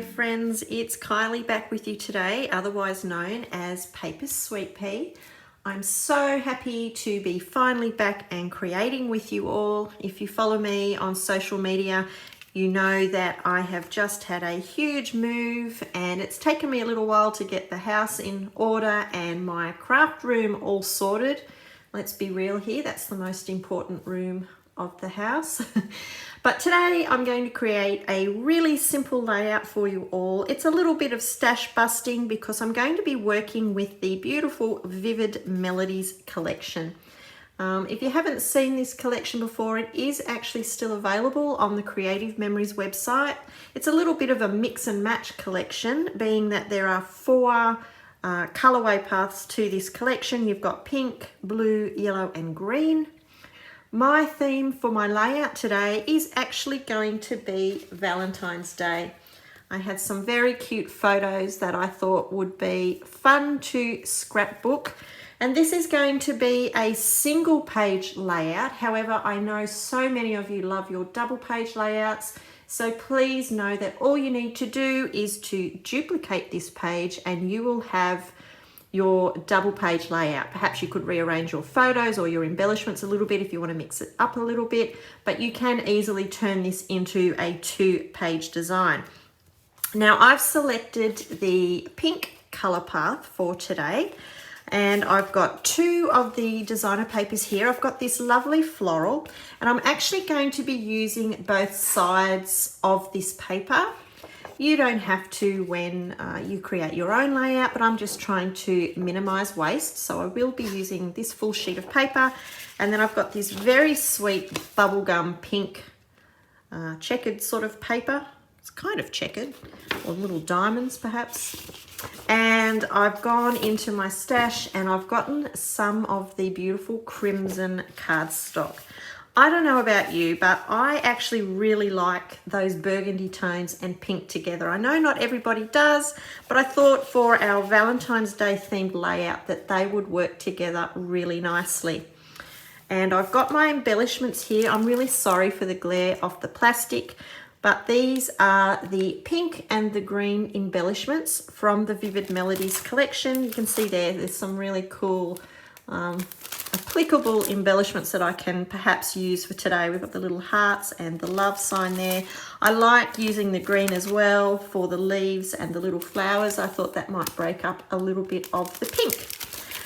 friends, it's Kylie back with you today, otherwise known as Paper Sweetpea. I'm so happy to be finally back and creating with you all. If you follow me on social media, you know that I have just had a huge move and it's taken me a little while to get the house in order and my craft room all sorted. Let's be real here, that's the most important room of the house. But today I'm going to create a really simple layout for you all. It's a little bit of stash busting because I'm going to be working with the beautiful Vivid Melodies collection. If you haven't seen this collection before, it is actually still available on the Creative Memories website. It's a little bit of a mix and match collection, being that there are 4 colorway paths to this collection. You've got pink, blue, yellow and green. My theme for my layout today is actually going to be Valentine's Day. I had some very cute photos that I thought would be fun to scrapbook. And this is going to be a single page layout. However, I know so many of you love your double page layouts. So please know that all you need to do is to duplicate this page and you will have your double page layout. Perhaps you could rearrange your photos or your embellishments a little bit if you want to mix it up a little bit, but you can easily turn this into a 2-page design. Now I've selected the pink color path for today and I've got 2 of the designer papers here. I've got this lovely floral and I'm actually going to be using both sides of this paper. You don't have to when you create your own layout, but I'm just trying to minimize waste. So I will be using this full sheet of paper. And then I've got this very sweet bubblegum pink checkered sort of paper. It's kind of checkered, or little diamonds perhaps. And I've gone into my stash and I've gotten some of the beautiful crimson cardstock. I don't know about you, but I actually really like those burgundy tones and pink together. I know not everybody does, but I thought for our Valentine's Day themed layout that they would work together really nicely. And I've got my embellishments here. I'm really sorry for the glare of the plastic, but these are the pink and the green embellishments from the Vivid Melodies collection. You can see there's some really cool applicable embellishments that I can perhaps use for today. We've got the little hearts and the love sign there. I like using the green as well for the leaves and the little flowers. I thought that might break up a little bit of the pink.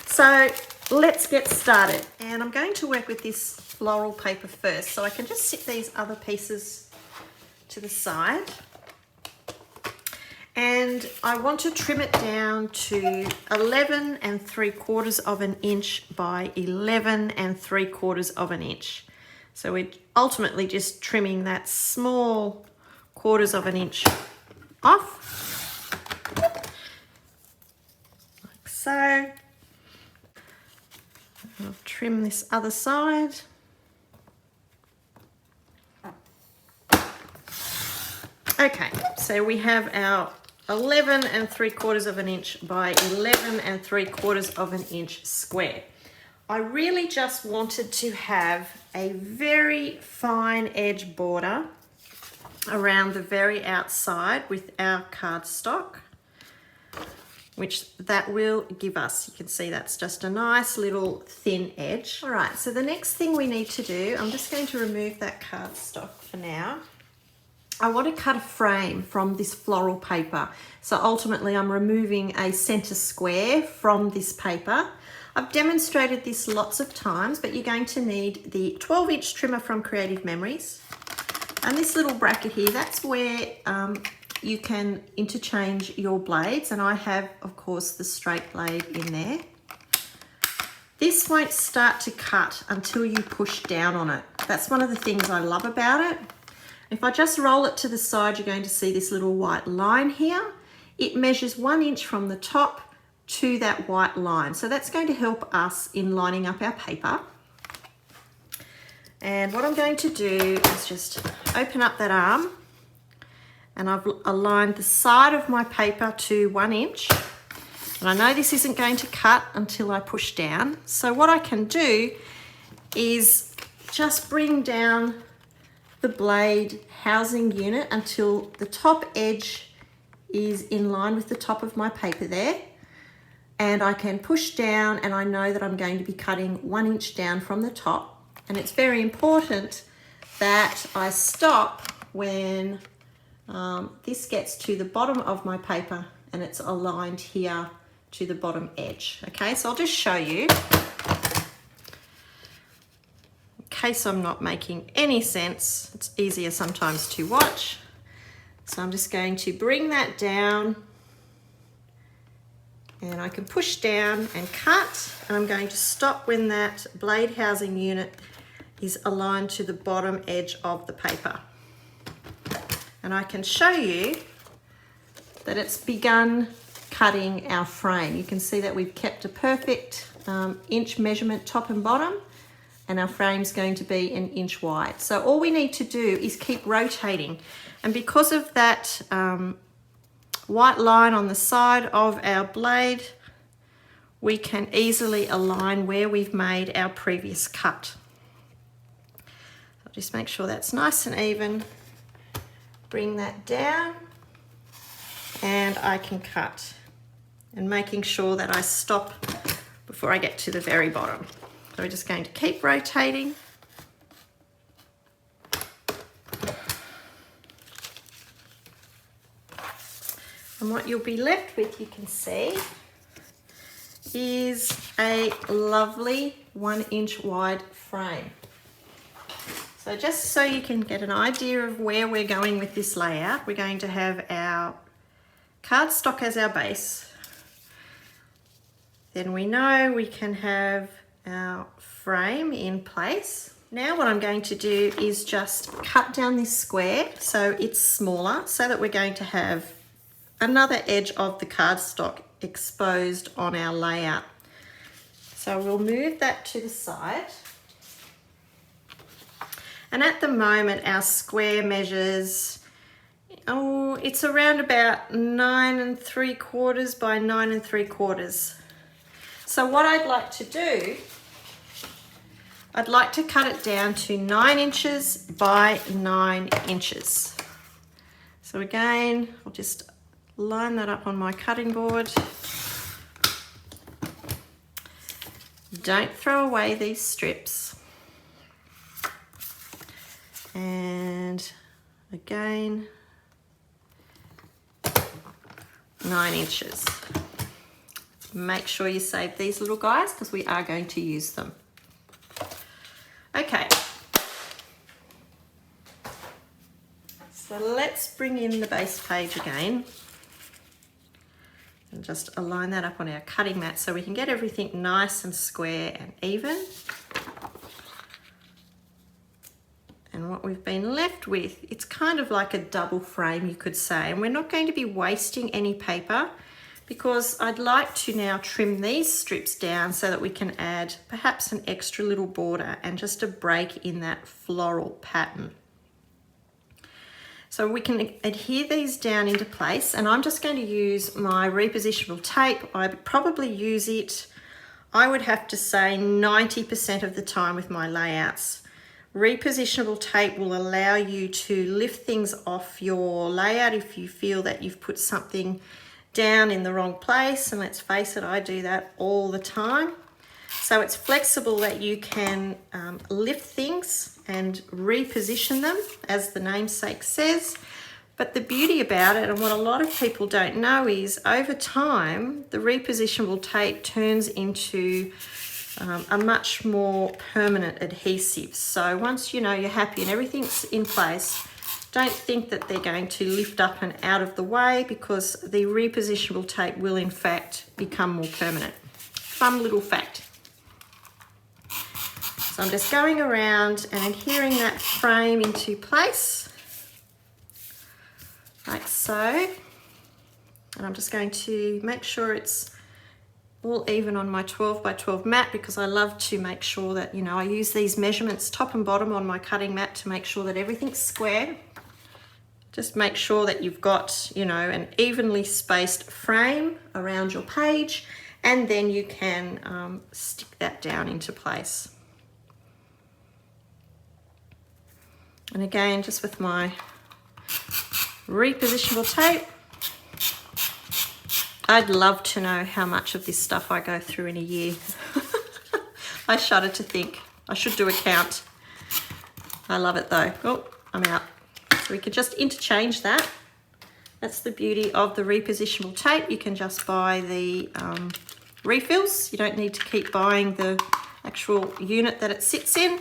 So let's get started. And I'm going to work with this floral paper first, so I can just sit these other pieces to the side. And I want to trim it down to 11 3/4 of an inch by 11 3/4 of an inch. So we're ultimately just trimming that small 1/4 of an inch off, like so. I'll trim this other side. Okay, so we have our 11 3/4 of an inch by 11 3/4 of an inch square. I really just wanted to have a very fine edge border around the very outside with our cardstock, which that will give us. You can see that's just a nice little thin edge. All right, so the next thing we need to do, I'm just going to remove that cardstock for now. I want to cut a frame from this floral paper. So ultimately I'm removing a center square from this paper. I've demonstrated this lots of times, but you're going to need the 12-inch trimmer from Creative Memories. And this little bracket here, that's where you can interchange your blades. And I have, of course, the straight blade in there. This won't start to cut until you push down on it. That's one of the things I love about it. If I just roll it to the side, you're going to see this little white line here. It measures 1 inch from the top to that white line. So that's going to help us in lining up our paper. And what I'm going to do is just open up that arm and I've aligned the side of my paper to 1 inch. And I know this isn't going to cut until I push down. So what I can do is just bring down the blade housing unit until the top edge is in line with the top of my paper there. And I can push down and I know that I'm going to be cutting 1 inch down from the top. And it's very important that I stop when this gets to the bottom of my paper and it's aligned here to the bottom edge. Okay, so I'll just show you in case I'm not making any sense. It's easier sometimes to watch. So I'm just going to bring that down and I can push down and cut, and I'm going to stop when that blade housing unit is aligned to the bottom edge of the paper. And I can show you that it's begun cutting our frame. You can see that we've kept a perfect inch measurement top and bottom, and our frame's going to be 1 inch wide. So all we need to do is keep rotating. And because of that white line on the side of our blade, we can easily align where we've made our previous cut. I'll just make sure that's nice and even. Bring that down and I can cut, and making sure that I stop before I get to the very bottom. So we're just going to keep rotating. And what you'll be left with, you can see, is a lovely 1 inch wide frame. So just so you can get an idea of where we're going with this layout, we're going to have our cardstock as our base. Then we know we can have our frame in place. Now what I'm going to do is just cut down this square so it's smaller, so that we're going to have another edge of the cardstock exposed on our layout. So we'll move that to the side. And at the moment our square measures, it's around about 9 3/4 by 9 3/4. So what I'd like to do, I'd like to cut it down to 9 inches by 9 inches. So again, I'll just line that up on my cutting board. Don't throw away these strips. And again, 9 inches. Make sure you save these little guys because we are going to use them. Okay. So let's bring in the base page again and just align that up on our cutting mat so we can get everything nice and square and even. And what we've been left with, it's kind of like a double frame, you could say, and we're not going to be wasting any paper because I'd like to now trim these strips down so that we can add perhaps an extra little border and just a break in that floral pattern. So we can adhere these down into place, and I'm just going to use my repositionable tape. I'd probably use it, I would have to say 90% of the time with my layouts. Repositionable tape will allow you to lift things off your layout if you feel that you've put something down in the wrong place, and let's face it, I do that all the time. So it's flexible that you can lift things and reposition them, as the namesake says. But the beauty about it, and what a lot of people don't know, is over time, the repositionable tape turns into a much more permanent adhesive. So once you know you're happy and everything's in place, don't think that they're going to lift up and out of the way, because the repositionable tape will in fact become more permanent. Fun little fact. So I'm just going around and adhering that frame into place, like so. And I'm just going to make sure it's all even on my 12 by 12 mat, because I love to make sure that, you know, I use these measurements top and bottom on my cutting mat to make sure that everything's square. Just make sure that you've got, you know, an evenly spaced frame around your page, and then you can stick that down into place. And again, just with my repositionable tape, I'd love to know how much of this stuff I go through in a year. I shudder to think. I should do a count. I love it though. Oh, I'm out. So we could just interchange that. That's the beauty of the repositionable tape. You can just buy the refills. You don't need to keep buying the actual unit that it sits in.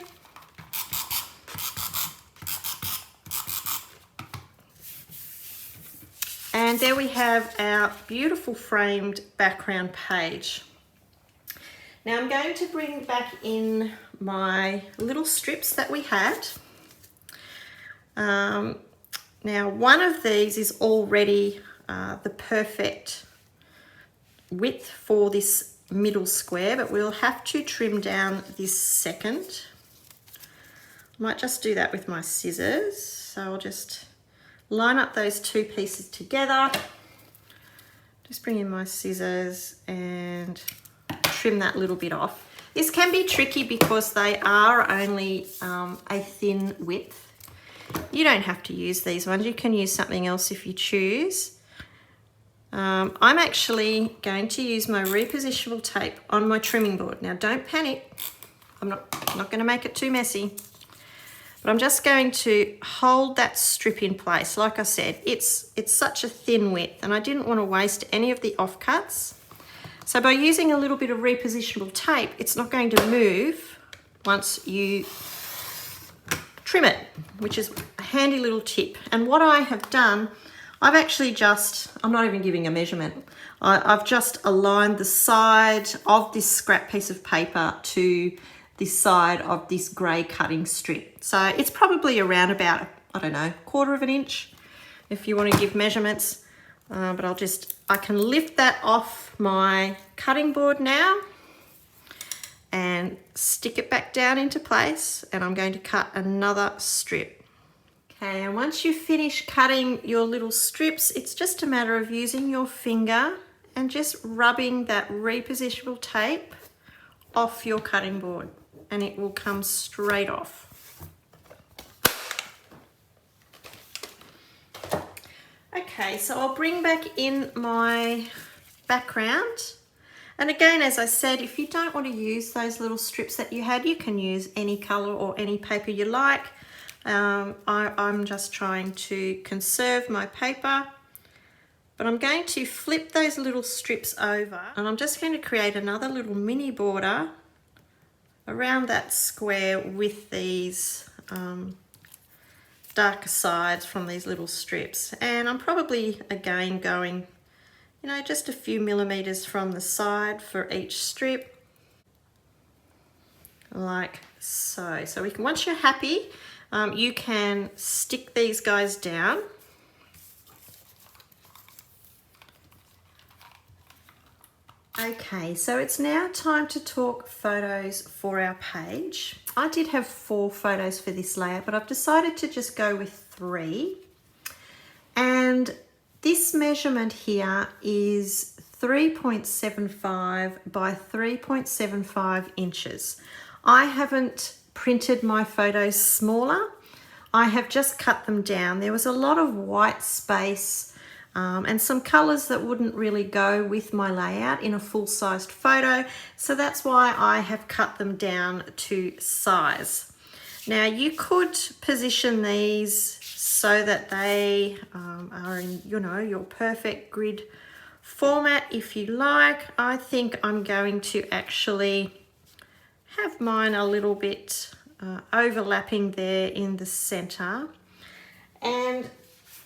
And there we have our beautiful framed background page. Now I'm going to bring back in my little strips that we had. Now one of these is already the perfect width for this middle square, but we'll have to trim down this second. I might just do that with my scissors. So I'll just line up those two pieces together. Just bring in my scissors and trim that little bit off. This can be tricky because they are only a thin width. You don't have to use these ones. You can use something else if you choose. I'm actually going to use my repositionable tape on my trimming board. Now don't panic. I'm not going to make it too messy. But I'm just going to hold that strip in place. Like I said, it's such a thin width and I didn't want to waste any of the offcuts. So by using a little bit of repositionable tape, it's not going to move once you trim it, which is a handy little tip. And what I have done, I've actually just, I'm not even giving a measurement. I've just aligned the side of this scrap piece of paper to this side of this grey cutting strip. So it's probably around about, I don't know, 1/4 of an inch if you want to give measurements. But I can lift that off my cutting board now and stick it back down into place, and I'm going to cut another strip. Okay, and once you finish cutting your little strips, it's just a matter of using your finger and just rubbing that repositionable tape off your cutting board, and it will come straight off. Okay, so I'll bring back in my background. And again, as I said, if you don't want to use those little strips that you had, you can use any color or any paper you like. I'm just trying to conserve my paper, but I'm going to flip those little strips over, and I'm just going to create another little mini border around that square with these darker sides from these little strips. And I'm probably again going, you know, just a few millimeters from the side for each strip, like so. So we can, once you're happy, you can stick these guys down. Okay, so it's now time to talk photos for our page. I did have 4 photos for this layout, but I've decided to just go with 3. And this measurement here is 3.75 by 3.75 inches. I haven't printed my photos smaller. I have just cut them down. There was a lot of white space and some colors that wouldn't really go with my layout in a full-sized photo. So that's why I have cut them down to size. Now you could position these so that they are in, you know, your perfect grid format if you like. I think I'm going to actually have mine a little bit overlapping there in the center. And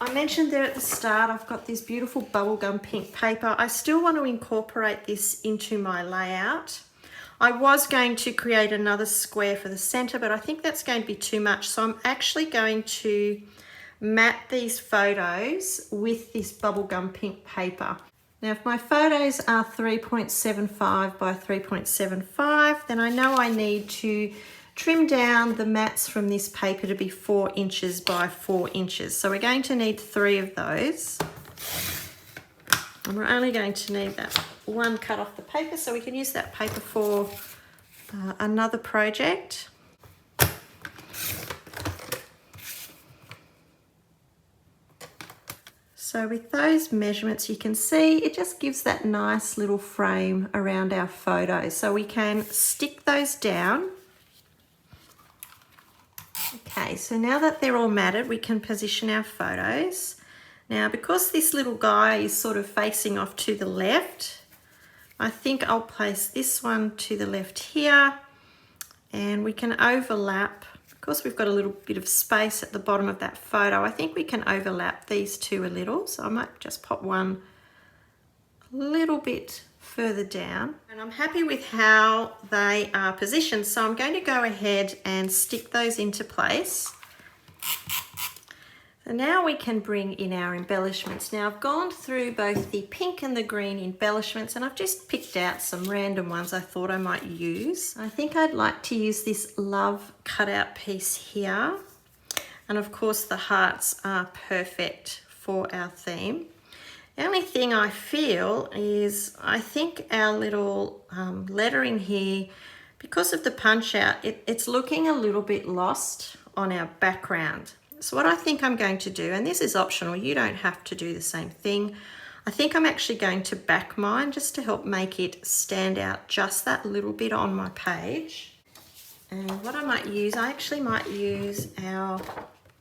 I mentioned there at the start, I've got this beautiful bubblegum pink paper. I still want to incorporate this into my layout. I was going to create another square for the center, but I think that's going to be too much. So I'm actually going to mat these photos with this bubblegum pink paper. Now, if my photos are 3.75 by 3.75, then I know I need to trim down the mats from this paper to be 4 inches by 4 inches. So we're going to need 3 of those. And we're only going to need that one cut off the paper, so we can use that paper for another project. So with those measurements, you can see it just gives that nice little frame around our photos. So we can stick those down. Okay, so now that they're all matted, we can position our photos. Now, because this little guy is sort of facing off to the left, I think I'll place this one to the left here, and we can overlap. Because we've got a little bit of space at the bottom of that photo, I think we can overlap these two a little. So I might just pop one a little bit further down. And I'm happy with how they are positioned. So I'm going to go ahead and stick those into place. So now we can bring in our embellishments. Now I've gone through both the pink and the green embellishments, and I've just picked out some random ones I thought I might use. I think I'd like to use this love cutout piece here. And of course the hearts are perfect for our theme. The only thing I feel is I think our little lettering here, because of the punch out, it's looking a little bit lost on our background. So what I think I'm going to do, and this is optional, you don't have to do the same thing. I think I'm actually going to back mine just to help make it stand out just that little bit on my page. And what I might use, I actually might use our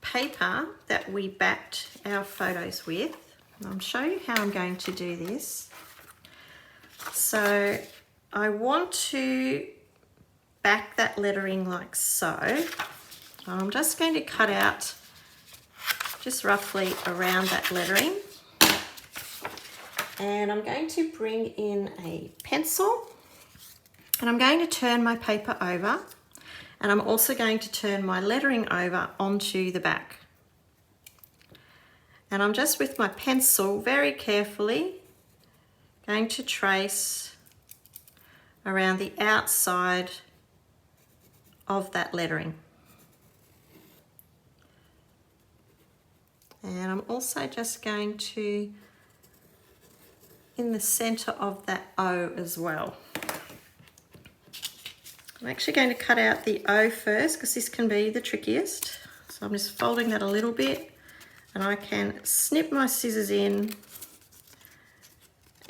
paper that we backed our photos with. I'll show you how I'm going to do this. So I want to back that lettering like so. I'm just going to cut out just roughly around that lettering. And I'm going to bring in a pencil, and I'm going to turn my paper over, and I'm also going to turn my lettering over onto the back. And I'm just with my pencil very carefully going to trace around the outside of that lettering. And I'm also just going to, in the center of that O as well. I'm actually going to cut out the O first because this can be the trickiest. So I'm just folding that a little bit, and I can snip my scissors in,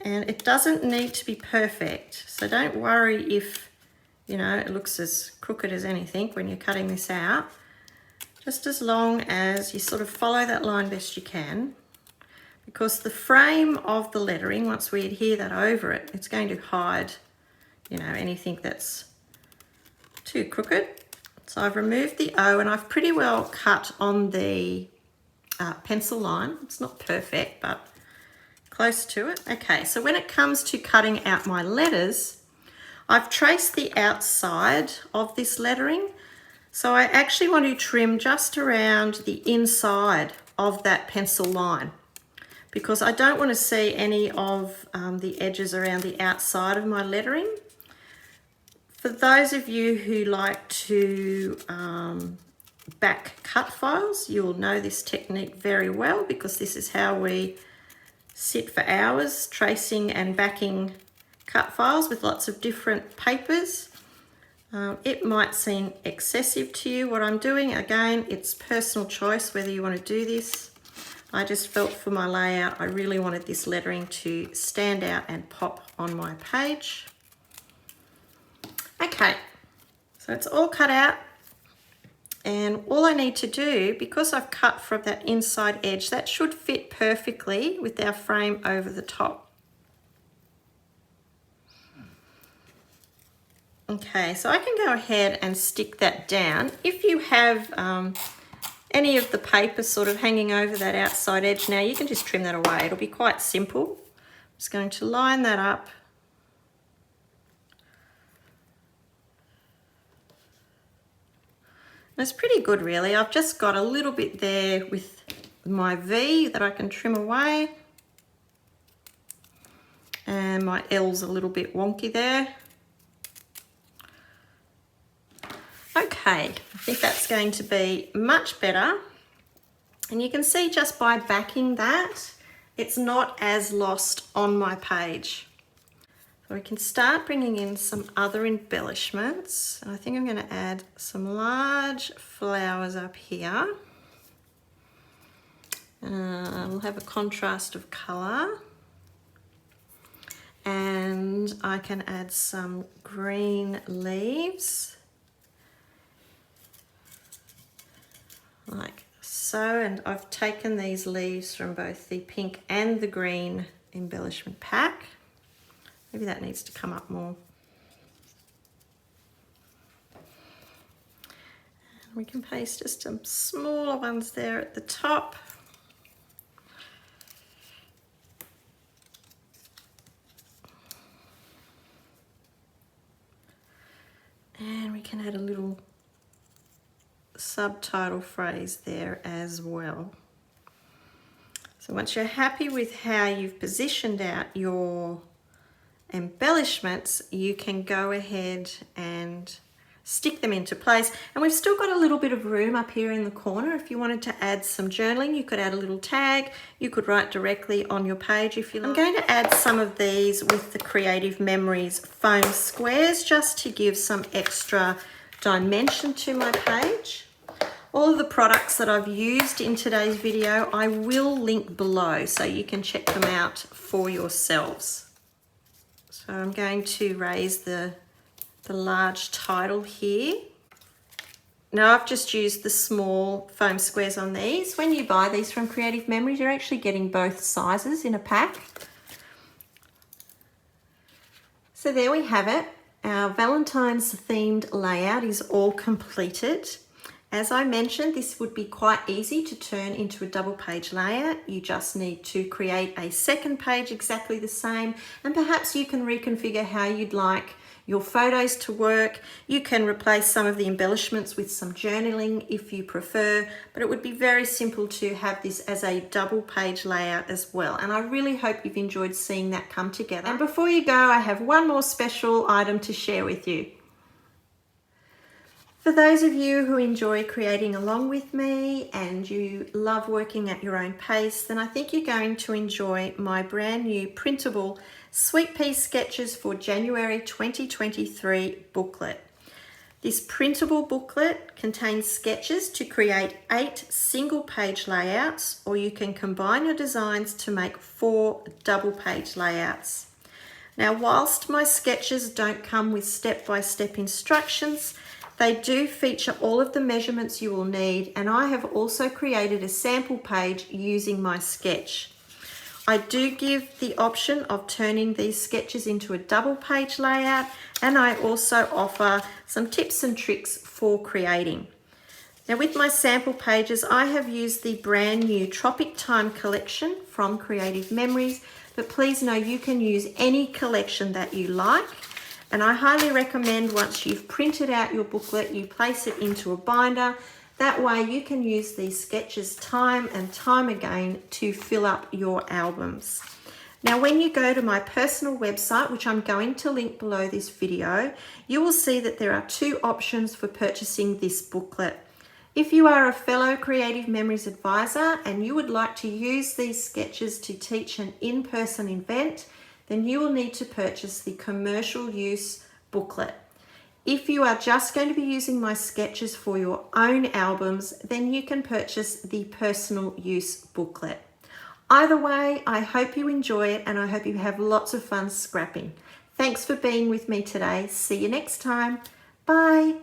and it doesn't need to be perfect. So don't worry if, you know, it looks as crooked as anything when you're cutting this out. Just as long as you sort of follow that line best you can, because the frame of the lettering, once we adhere that over it, it's going to hide, you know, anything that's too crooked. So I've removed the O, and I've pretty well cut on the pencil line. It's not perfect, but close to it. Okay, so when it comes to cutting out my letters, I've traced the outside of this lettering. So I actually want to trim just around the inside of that pencil line, because I don't want to see any of the edges around the outside of my lettering. For those of you who like to back cut files, you'll know this technique very well, because this is how we sit for hours tracing and backing cut files with lots of different papers. It might seem excessive to you what I'm doing. Again, it's personal choice whether you want to do this. I just felt for my layout, I really wanted this lettering to stand out and pop on my page. Okay, so it's all cut out, and all I need to do, because I've cut from that inside edge, that should fit perfectly with our frame over the top. Okay, so I can go ahead and stick that down. If you have any of the paper sort of hanging over that outside edge now, you can just trim that away. It'll be quite simple. I'm just going to line that up. And it's pretty good, really. I've just got a little bit there with my V that I can trim away. And my L's a little bit wonky there. Okay, I think that's going to be much better. And you can see just by backing that, it's not as lost on my page. So we can start bringing in some other embellishments. And I think I'm going to add some large flowers up here. We'll have a contrast of colour. And I can add some green leaves. Like so, and I've taken these leaves from both the pink and the green embellishment pack. Maybe that needs to come up more. And we can paste just some smaller ones there at the top. And we can add a little subtitle phrase there as well. So once you're happy with how you've positioned out your embellishments, you can go ahead and stick them into place. And we've still got a little bit of room up here in the corner. If you wanted to add some journaling, you could add a little tag. You could write directly on your page if you like. I'm going to add some of these with the Creative Memories foam squares just to give some extra dimension to my page. All of the products that I've used in today's video, I will link below so you can check them out for yourselves. So I'm going to raise the large title here. Now I've just used the small foam squares on these. When you buy these from Creative Memories, you're actually getting both sizes in a pack. So there we have it. Our Valentine's themed layout is all completed. As I mentioned, this would be quite easy to turn into a double page layout. You just need to create a second page exactly the same, and perhaps you can reconfigure how you'd like your photos to work. You can replace some of the embellishments with some journaling if you prefer, but it would be very simple to have this as a double page layout as well. And I really hope you've enjoyed seeing that come together. And before you go, I have one more special item to share with you. For those of you who enjoy creating along with me and you love working at your own pace, then I think you're going to enjoy my brand new printable Sweetpea Sketches for January 2023 booklet. This printable booklet contains sketches to create 8 single page layouts, or you can combine your designs to make 4 double page layouts. Now, whilst my sketches don't come with step-by-step instructions, they do feature all of the measurements you will need, and I have also created a sample page using my sketch. I do give the option of turning these sketches into a double page layout, and I also offer some tips and tricks for creating. Now with my sample pages, I have used the brand new Tropic Time collection from Creative Memories, but please know you can use any collection that you like. And I highly recommend once you've printed out your booklet, you place it into a binder. That way you can use these sketches time and time again to fill up your albums. Now, when you go to my personal website, which I'm going to link below this video, you will see that there are 2 options for purchasing this booklet. If you are a fellow Creative Memories advisor and you would like to use these sketches to teach an in-person event, then you will need to purchase the commercial use booklet. If you are just going to be using my sketches for your own albums, then you can purchase the personal use booklet. Either way, I hope you enjoy it and I hope you have lots of fun scrapping. Thanks for being with me today. See you next time. Bye.